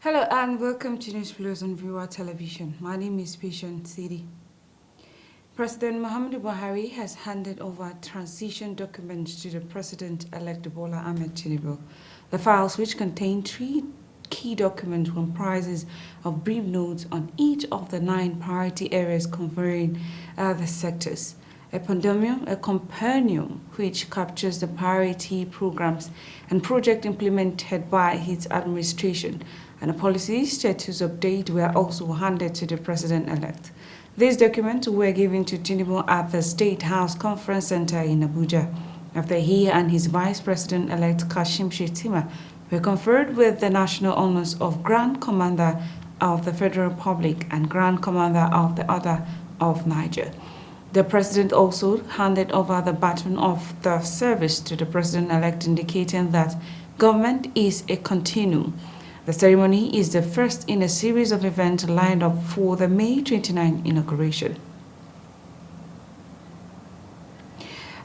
Hello and welcome to News Plus on Viewer Television. My name is Patient Sidi. President Muhammadu Buhari has handed over transition documents to the President-elect Bola Ahmed Tinubu. The files, which contain three key documents, comprises of brief notes on each of the 9 priority areas covering the sectors. A compendium which captures the priority programs and projects implemented by his administration, and a policy status update were also handed to the president-elect. These documents were given to Tinubu at the State House Conference Center in Abuja after he and his Vice President-elect Kashim Shettima were conferred with the national honors of Grand Commander of the Federal Republic and Grand Commander of the Order of Niger. The president also handed over the baton of the service to the president-elect, indicating that government is a continuum. The ceremony is the first in a series of events lined up for the May 29 inauguration.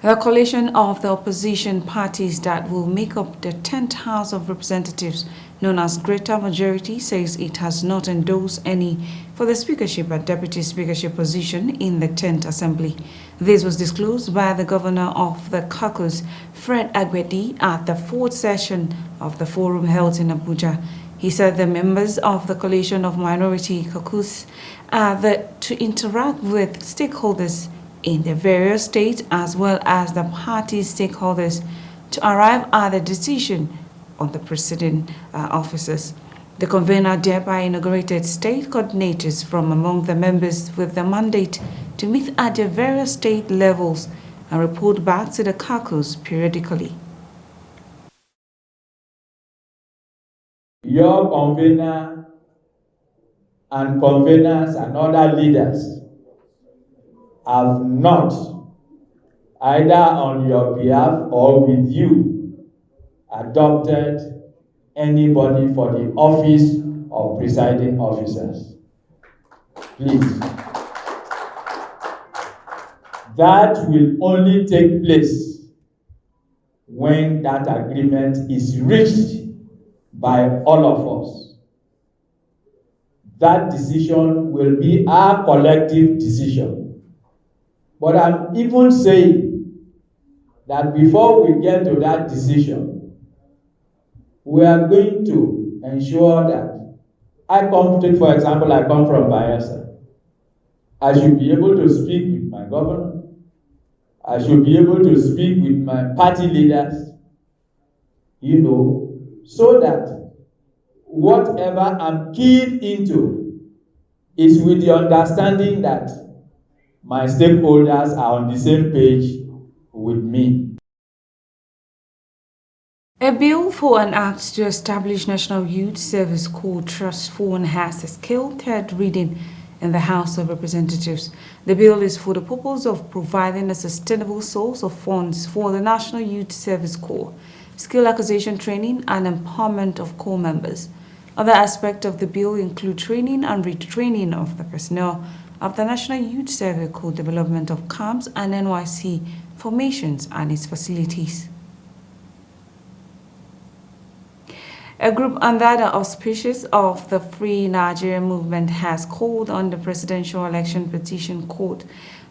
The coalition of the opposition parties that will make up the 10th House of Representatives, known as Greater Majority, says it has not endorsed any for the speakership and deputy speakership position in the 10th Assembly. This was disclosed by the governor of the caucus, Fred Agbedi, at the 4th session of the forum held in Abuja. He said the members of the coalition of minority caucus are to interact with stakeholders in the various states as well as the party stakeholders to arrive at a decision on the preceding officers. The convener thereby inaugurated state coordinators from among the members with the mandate to meet at the various state levels and report back to the caucus periodically. Your convener and conveners and other leaders have not, either on your behalf or with you, adopted anybody for the office of presiding officers. Please. That will only take place when that agreement is reached by all of us. That decision will be our collective decision. But I'm even saying that before we get to that decision, we are going to ensure that for example, I come from Bayelsa. I should be able to speak with my governor. I should be able to speak with my party leaders, so that whatever I'm keyed into is with the understanding that my stakeholders are on the same page with me. A bill for an act to establish National Youth Service Corps Trust Fund has a skilled third reading in the House of Representatives. The bill is for the purpose of providing a sustainable source of funds for the National Youth Service Corps, skill acquisition training and empowerment of corps members. Other aspects of the bill include training and retraining of the personnel of the National Youth Service Corps, development of camps and NYC formations and its facilities. A group under the auspices of the Free Nigeria Movement has called on the Presidential Election Petition Court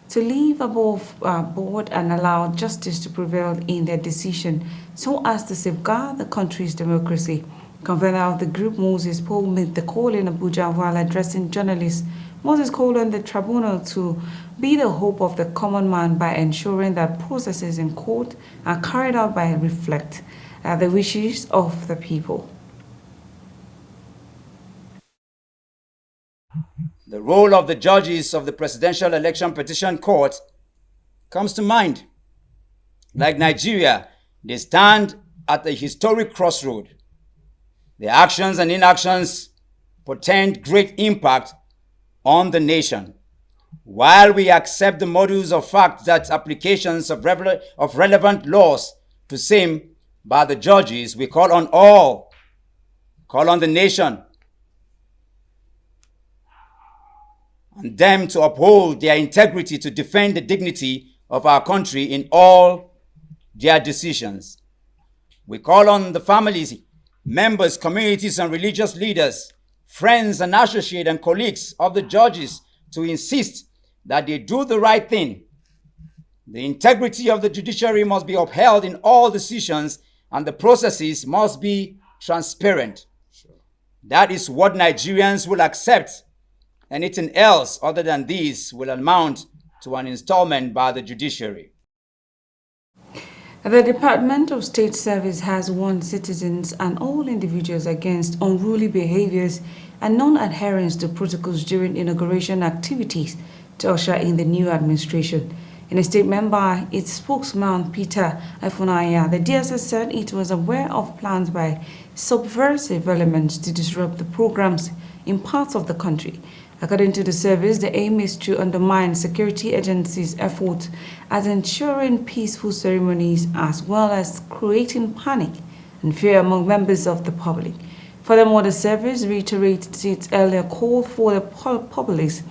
to leave above board and allow justice to prevail in their decision so as to safeguard the country's democracy. Convener of the group, Moses Paul, made the call in Abuja while addressing journalists. Moses called on the tribunal to be the hope of the common man by ensuring that processes in court are carried out by reflect the wishes of the people. The role of the judges of the Presidential Election Petition Court comes to mind. Like Nigeria, they stand at a historic crossroad. Their actions and inactions portend great impact on the nation. While we accept the modus of fact that applications of relevant laws to same by the judges, we call on the nation and them to uphold their integrity to defend the dignity of our country in all their decisions. We call on the families members, communities, and religious leaders, friends and associates and colleagues of the judges to insist that they do the right thing. The integrity of the judiciary must be upheld in all decisions, and the processes must be transparent. That is what Nigerians will accept. Anything else other than this will amount to an installment by the judiciary. The Department of State Service has warned citizens and all individuals against unruly behaviors and non-adherence to protocols during inauguration activities to usher in the new administration. In a statement by its spokesman, Peter Efunaya, the DSS said it was aware of plans by subversive elements to disrupt the programs in parts of the country. According to the service, the aim is to undermine security agencies' efforts at ensuring peaceful ceremonies as well as creating panic and fear among members of the public. Furthermore, the service reiterated its earlier call for the populace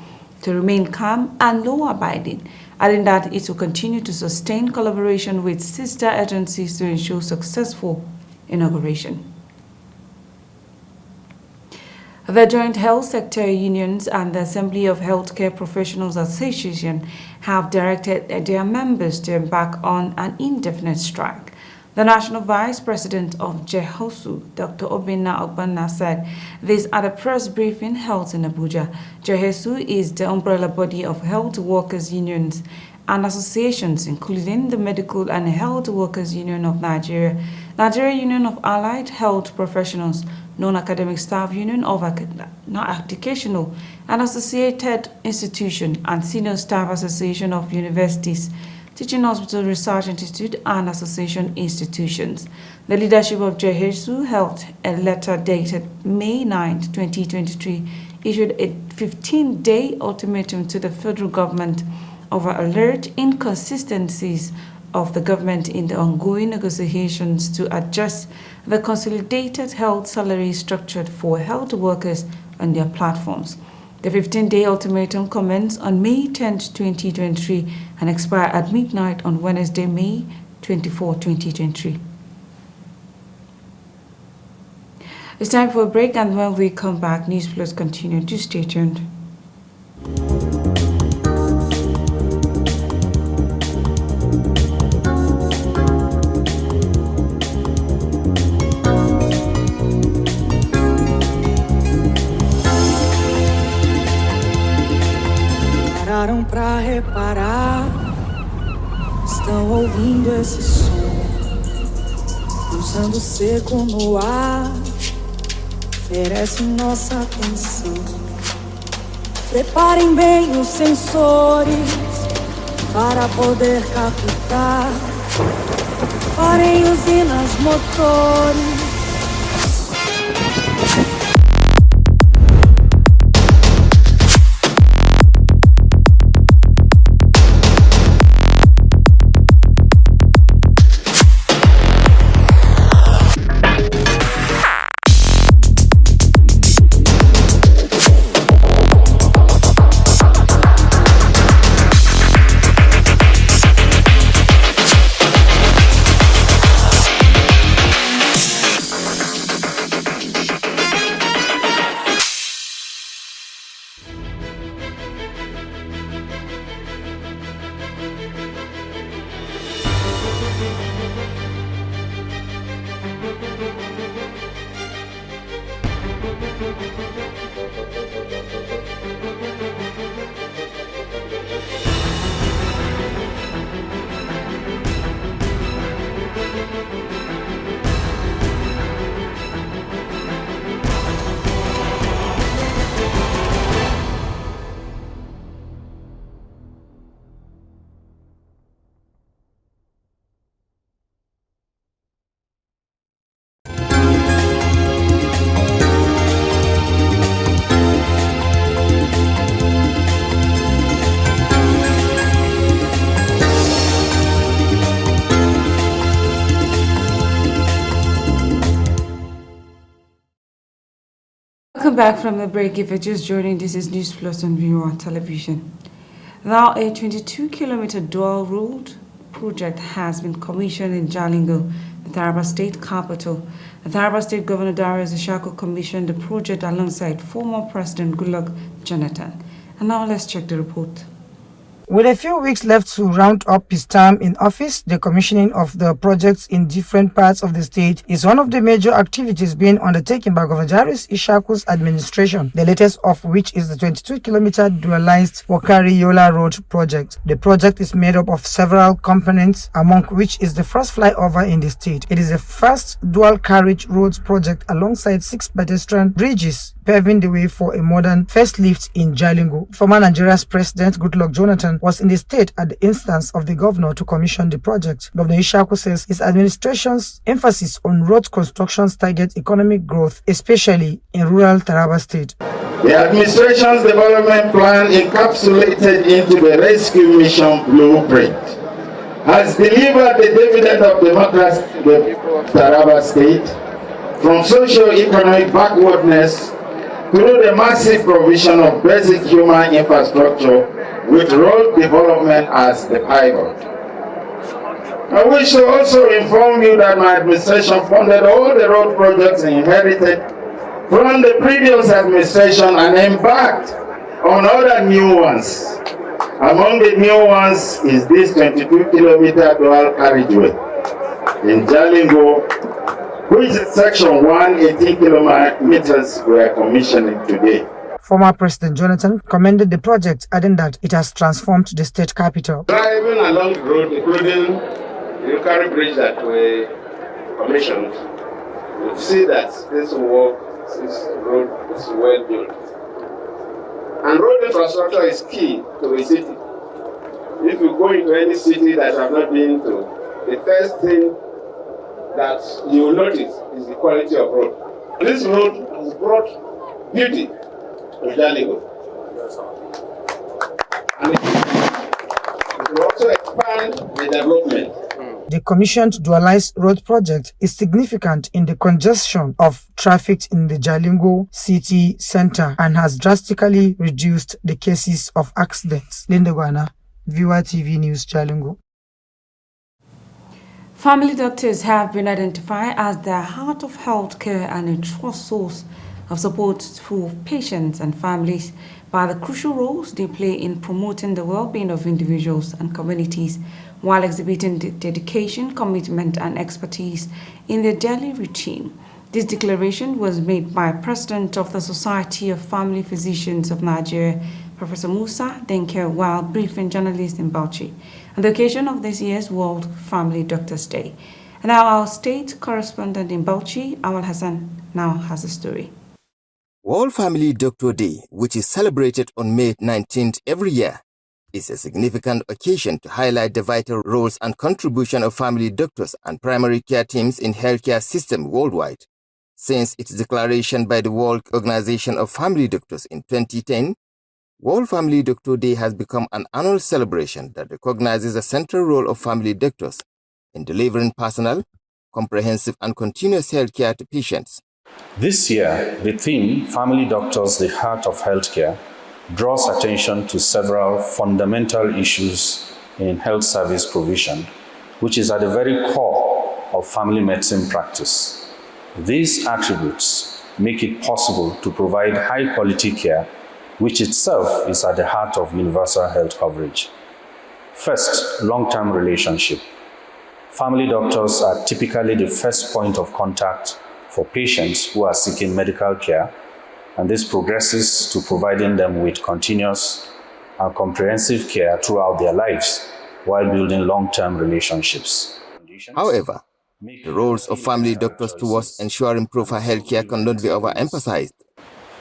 to remain calm and law-abiding, adding that it will continue to sustain collaboration with sister agencies to ensure successful inauguration. The Joint Health Sector Unions and the Assembly of Healthcare Professionals Association have directed their members to embark on an indefinite strike. The National Vice President of JHOSU, Dr. Obinna Ogbonna, said this at a press briefing held in Abuja. JHOSU is the umbrella body of health workers' unions and associations, including the Medical and Health Workers Union of Nigeria, Nigeria Union of Allied Health Professionals, Non-Academic Staff Union of Educational and Associated Institution, and Senior Staff Association of Universities, Teaching Hospital Research Institute, and Association Institutions. The leadership of JHOSU held a letter dated May 9, 2023, issued a 15-day ultimatum to the federal government over alleged inconsistencies of the government in the ongoing negotiations to adjust the consolidated health salary structure for health workers on their platforms. The 15-day ultimatum commenced on May 10, 2023 and expired at midnight on Wednesday, May 24, 2023. It's time for a break, and when we come back, News Plus continue. Do stay tuned. Pararam pra reparar, estão ouvindo esse som, pulsando seco no ar, merece nossa atenção. Preparem bem os sensores para poder captar. Parem usinas, motores. Welcome back from the break. If you're just joining, this is News Plus on Viewer Television. Now, a 22-kilometer dual road project has been commissioned in Jalingo. The Taraba State capital. The Taraba State Governor Darius Ishaku commissioned the project alongside former President Goodluck Jonathan. And now let's check the report. With a few weeks left to round up his term in office, the commissioning of the projects in different parts of the state is one of the major activities being undertaken by Governor Darius Ishaku's administration, the latest of which is the 22-kilometer dualized Wakari-Yola Road project. The project is made up of several components, among which is the first flyover in the state. It is the first dual-carriage roads project alongside 6 pedestrian bridges, paving the way for a modern facelift in Jalingo. Former Nigeria's President Goodluck Jonathan was in the state at the instance of the governor to commission the project. Governor Ishaku says his administration's emphasis on road constructions targets economic growth, especially in rural Taraba State. The administration's development plan, encapsulated into the rescue mission blueprint, has delivered the dividend of democracy to the people of Taraba State, from socio-economic backwardness through the massive provision of basic human infrastructure with road development as the pivot. I wish to also inform you that my administration funded all the road projects inherited from the previous administration and embarked on other new ones. Among the new ones is this 22-kilometer dual carriageway in Jalingo, which is section 1, 18 kilometers we are commissioning today. Former President Jonathan commended the project, adding that it has transformed the state capital. Driving along the road, including the Yukari Bridge that we commissioned, you see that this road is well built. And road infrastructure is key to a city. If you go into any city that you have not been to, the first thing that you will notice is the quality of road. This road has brought beauty to Jalingo. And it will also expand the development. The commissioned dualized road project is significant in the congestion of traffic in the Jalingo city center and has drastically reduced the cases of accidents. Linda Guana, Viewer TV News, Jalingo. Family doctors have been identified as the heart of healthcare and a trust source of support for patients and families by the crucial roles they play in promoting the well-being of individuals and communities while exhibiting dedication, commitment, and expertise in their daily routine. This declaration was made by President of the Society of Family Physicians of Nigeria, Professor Musa Denke, while briefing journalists in Bauchi on the occasion of this year's World Family Doctors Day. And now our state correspondent in Bauchi, Awal Hassan, now has a story. World Family Doctor Day, which is celebrated on May 19th every year, is a significant occasion to highlight the vital roles and contribution of family doctors and primary care teams in healthcare system worldwide. Since its declaration by the World Organization of Family Doctors in 2010, World Family Doctor Day has become an annual celebration that recognizes the central role of family doctors in delivering personal, comprehensive, and continuous healthcare to patients. This year, the theme, Family Doctors, the Heart of Healthcare, draws attention to several fundamental issues in health service provision, which is at the very core of family medicine practice. These attributes make it possible to provide high-quality care, which itself is at the heart of universal health coverage. First, long-term relationship. Family doctors are typically the first point of contact for patients who are seeking medical care, and this progresses to providing them with continuous and comprehensive care throughout their lives while building long-term relationships. However, the roles of family doctors towards ensuring proper healthcare cannot be overemphasized.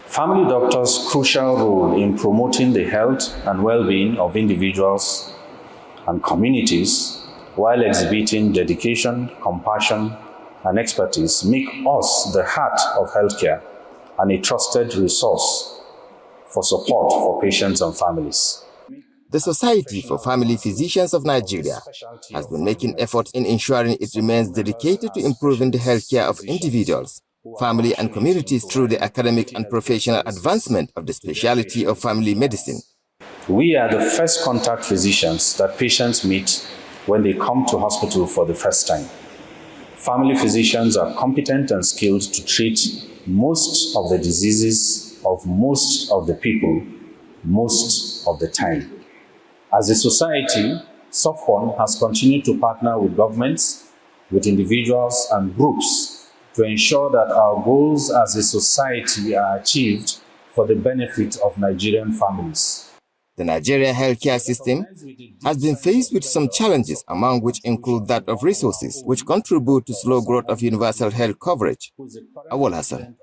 Family doctors' crucial role in promoting the health and well-being of individuals and communities while exhibiting dedication, compassion, and expertise make us the heart of healthcare and a trusted resource for support for patients and families. The Society for Family Physicians of Nigeria has been making efforts in ensuring it remains dedicated to improving the healthcare of individuals, family, and communities through the academic and professional advancement of the specialty of family medicine. We are the first contact physicians that patients meet when they come to hospital for the first time. Family physicians are competent and skilled to treat most of the diseases of most of the people, most of the time. As a society, SOFCON has continued to partner with governments, with individuals and groups to ensure that our goals as a society are achieved for the benefit of Nigerian families. The Nigerian healthcare system has been faced with some challenges, among which include that of resources, which contribute to slow growth of universal health coverage. Awal Hassan,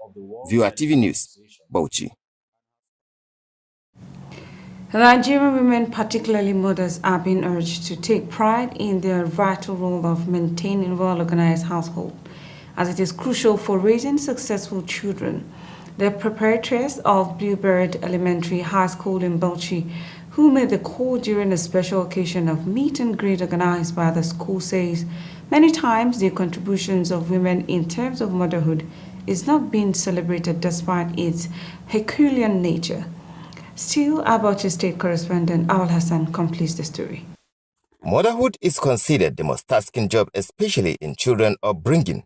Viewer TV News, Bauchi. Nigerian women, particularly mothers, are being urged to take pride in their vital role of maintaining well-organized household, as it is crucial for raising successful children. The proprietress of Bluebird Elementary High School in Bauchi, who made the call during a special occasion of meet and greet organized by the school, says many times the contributions of women in terms of motherhood is not being celebrated despite its Herculean nature. Still, our Bauchi State correspondent Awal Hassan completes the story. Motherhood is considered the most tasking job, especially in children upbringing,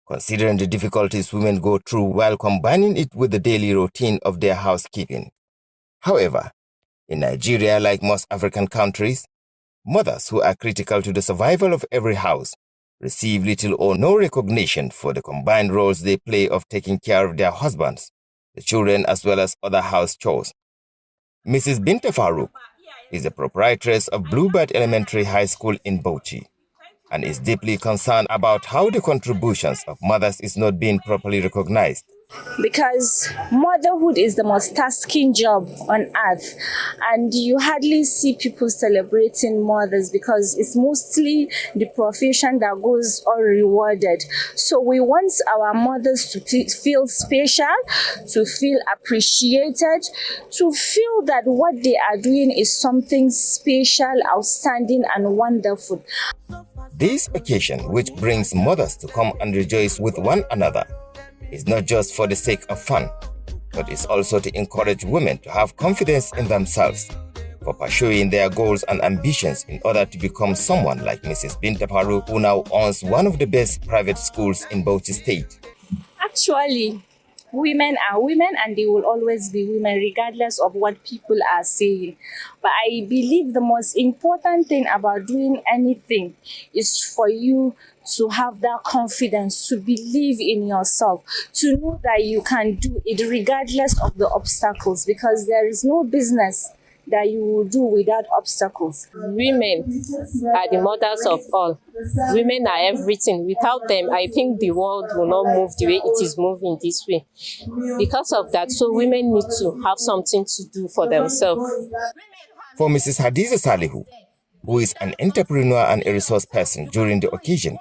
considering the difficulties women go through while combining it with the daily routine of their housekeeping. However, in Nigeria, like most African countries, mothers who are critical to the survival of every house receive little or no recognition for the combined roles they play of taking care of their husbands, the children, as well as other house chores. Mrs. Binta Farouk is the proprietress of Bluebird Elementary High School in Bauchi and is deeply concerned about how the contributions of mothers is not being properly recognized. Because motherhood is the most tasking job on earth, and you hardly see people celebrating mothers because it's mostly the profession that goes unrewarded. So we want our mothers to feel special, to feel appreciated, to feel that what they are doing is something special, outstanding, and wonderful. This occasion, which brings mothers to come and rejoice with one another, is not just for the sake of fun, but is also to encourage women to have confidence in themselves for pursuing their goals and ambitions in order to become someone like Mrs. Binta Farouk, who now owns one of the best private schools in Bauchi State. Actually, women are women and they will always be women regardless of what people are saying. But I believe the most important thing about doing anything is for you to have that confidence, to believe in yourself, to know that you can do it regardless of the obstacles, because there is no business that you will do without obstacles. Women are the mothers of all. Women are everything. Without them, I think the world will not move the way it is moving this way. Because of that, so women need to have something to do for themselves. For Mrs. Hadiza Salihu, who is an entrepreneur and a resource person during the occasion,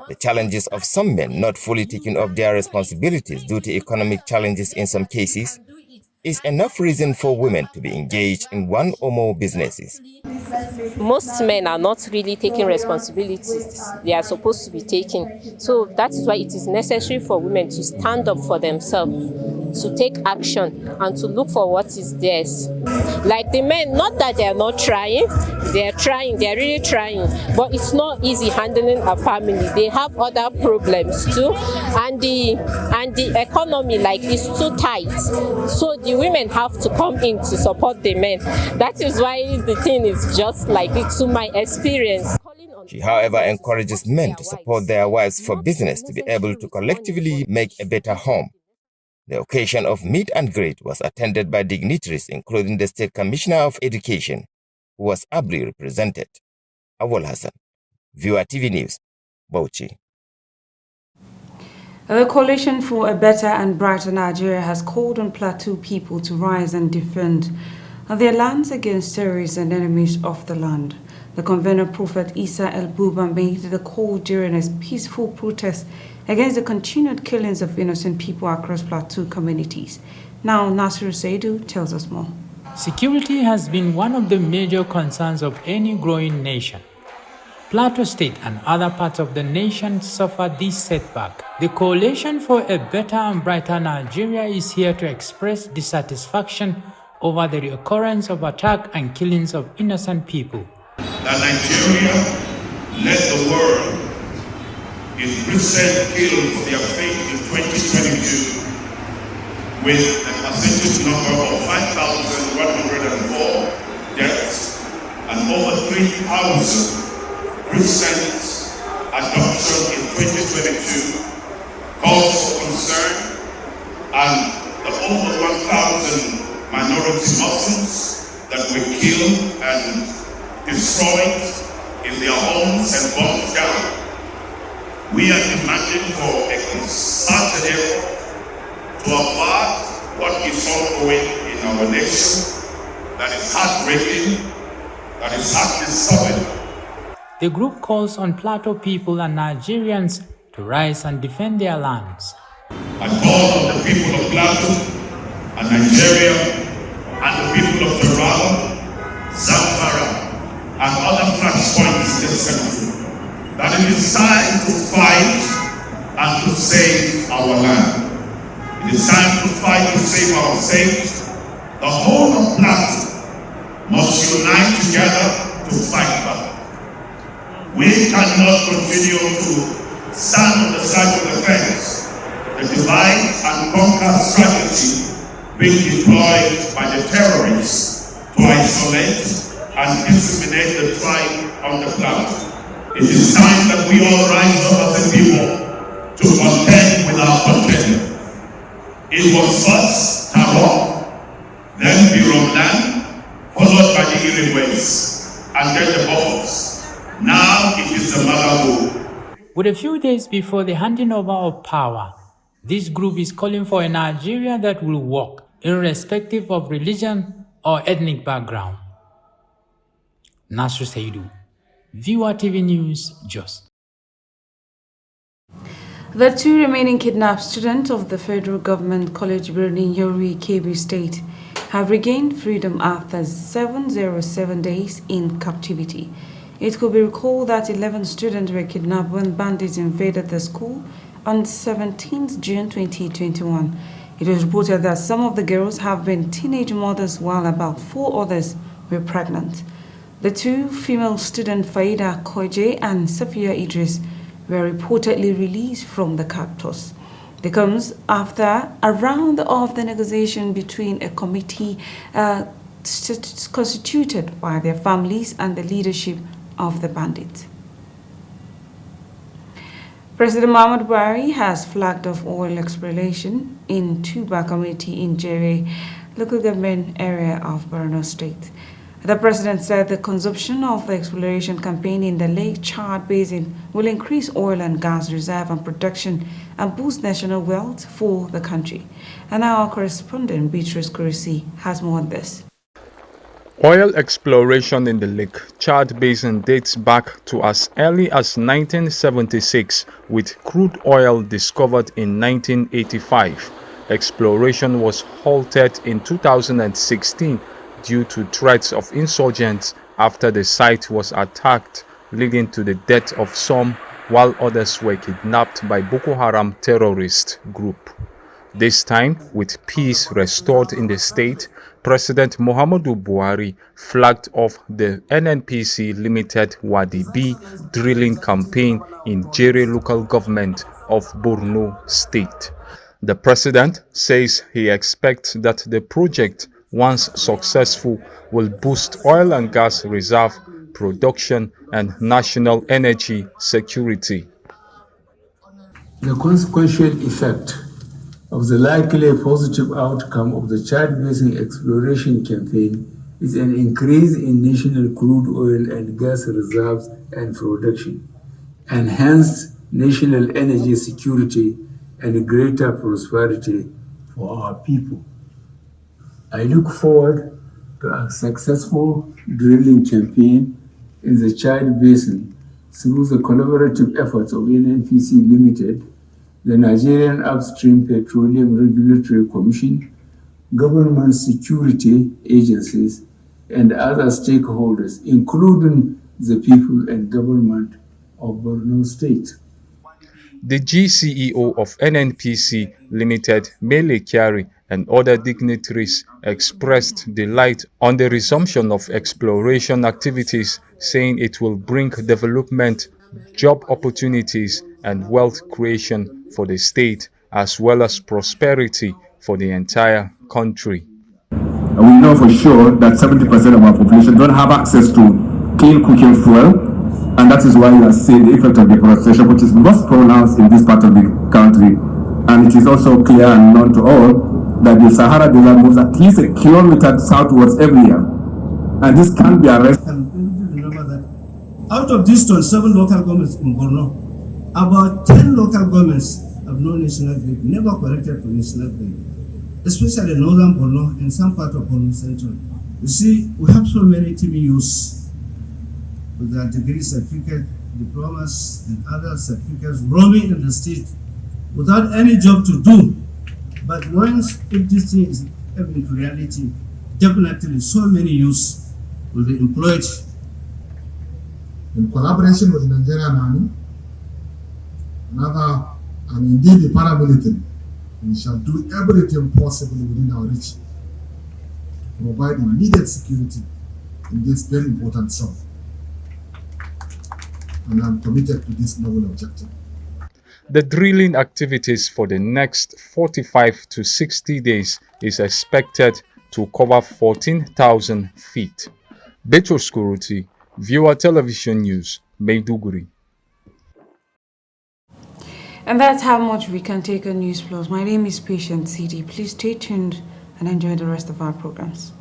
the challenges of some men not fully taking up their responsibilities due to economic challenges in some cases is enough reason for women to be engaged in one or more businesses. Most men are not really taking responsibilities they are supposed to be taking. So that is why it is necessary for women to stand up for themselves, to take action and to look for what is theirs. Like the men, not that they are not trying, they are trying, they are really trying, but it's not easy handling a family. They have other problems too, and the economy is too tight. So the women have to come in to support the men. That is why the thing is just like it to my experience. She, however, encourages men to support their wives for business to be able to collectively make a better home. The occasion of meet and greet was attended by dignitaries, including the State Commissioner of Education, who was ably represented. Awal Hassan, Viewer TV News, Bauchi. The Coalition for a Better and Brighter Nigeria has called on Plateau people to rise and defend their lands against terrorists and enemies of the land. The convener, Prophet Isa El-Buba, made the call during a peaceful protest against the continued killings of innocent people across Plateau communities. Now, Nasir Saidu tells us more. Security has been one of the major concerns of any growing nation. Plateau State and other parts of the nation suffer this setback. The Coalition for a Better and Brighter Nigeria is here to express dissatisfaction over the recurrence of attack and killings of innocent people. That Nigeria led the world in percent killed for their faith in 2022, with a percentage number of 5,104 deaths and over 3,000 Christians adoption in 2022, cause for concern, and the over 1,000 minority Muslims that were killed and destroyed in their homes and bombed down. We are demanding for a concerted effort to avert what is ongoing in our nation that is heartbreaking, that is heart-disturbing. The group calls on Plateau people and Nigerians to rise and defend their lands. I call on the people of Plateau and Nigeria and the people of Taraba, Zamfara, and other flashpoints in this country that it is time to fight and to save our land. It is time to fight to save our state. The whole of Plateau must unite together to fight back. We cannot continue to stand on the side of the fence. The divide and conquer strategy being deployed by the terrorists to isolate and disseminate the tribe on the Plateau. It is time that we all rise up as a people to contend with our content. It was first Tarok, then Biromland, followed by the Iriways, and then the Bobos. Now it is the Malawi. With a few days before the handing over of power, this group is calling for a Nigeria that will work irrespective of religion or ethnic background. Nasru Saidu, Viewer TV News, Jos. The two remaining kidnapped students of the federal government college building Yori, Kebbi State have regained freedom after 707 days in captivity. It could be recalled that 11 students were kidnapped when bandits invaded the school on 17th June 2021. It was reported that some of the girls have been teenage mothers while about 4 others were pregnant. The two female students, Faida Koje and Safia Idris, were reportedly released from the captors. This comes after a round of the negotiation between a committee constituted by their families and the leadership of the bandits. President Muhammadu Buhari has flagged off oil exploration in Tuba community in Jere, local government area of Borno State. The president said the consumption of the exploration campaign in the Lake Chad Basin will increase oil and gas reserve and production and boost national wealth for the country. And our correspondent Beatrice Kurisi has more on this. Oil exploration in the Lake Chad Basin dates back to as early as 1976, with crude oil discovered in 1985. Exploration was halted in 2016 due to threats of insurgents after the site was attacked, leading to the death of some, while others were kidnapped by Boko Haram terrorist group. This time, with peace restored in the state, President Muhammadu Buhari flagged off the NNPC Limited Wadi B drilling campaign in Jere local government of Borno State. The president says he expects that the project, once successful, will boost oil and gas reserve production and national energy security. The consequential effect of the likely positive outcome of the Chad Basin exploration campaign is an increase in national crude oil and gas reserves and production, enhanced national energy security, and greater prosperity for our people. I look forward to a successful drilling campaign in the Chad Basin through the collaborative efforts of NNPC Limited, the Nigerian Upstream Petroleum Regulatory Commission, government security agencies, and other stakeholders, including the people and government of Borno State. The GCEO of NNPC Limited, Mele Kyari, and other dignitaries expressed delight on the resumption of exploration activities, saying it will bring development job opportunities, and wealth creation for the state, as well as prosperity for the entire country. We know for sure that 70% of our population don't have access to clean cooking fuel, and that is why you are seeing the effect of deforestation, which is most pronounced in this part of the country. And it is also clear and known to all that the Sahara Desert moves at least a kilometer southwards every year, and this can be arrested. Remember that out of these 27 local governments in Borno, about 10 local governments have no national grid, never connected to national grid, especially northern Borno and some part of Borno Central. You see, we have so many TBUs with their degree certificate, diplomas, and other certificates roaming in the state without any job to do. But once, if this thing is into reality, definitely so many youths will be employed. In collaboration with the Nigerian Army, and indeed the paramilitary, we shall do everything possible within our reach to provide immediate security in this very important zone. And I'm committed to this noble objective. The drilling activities for the next 45 to 60 days is expected to cover 14,000 feet. Beto Skuruti, Viewer Television News, Maiduguri. And that's how much we can take on News Plus. My name is Patient CD. Please stay tuned and enjoy the rest of our programs.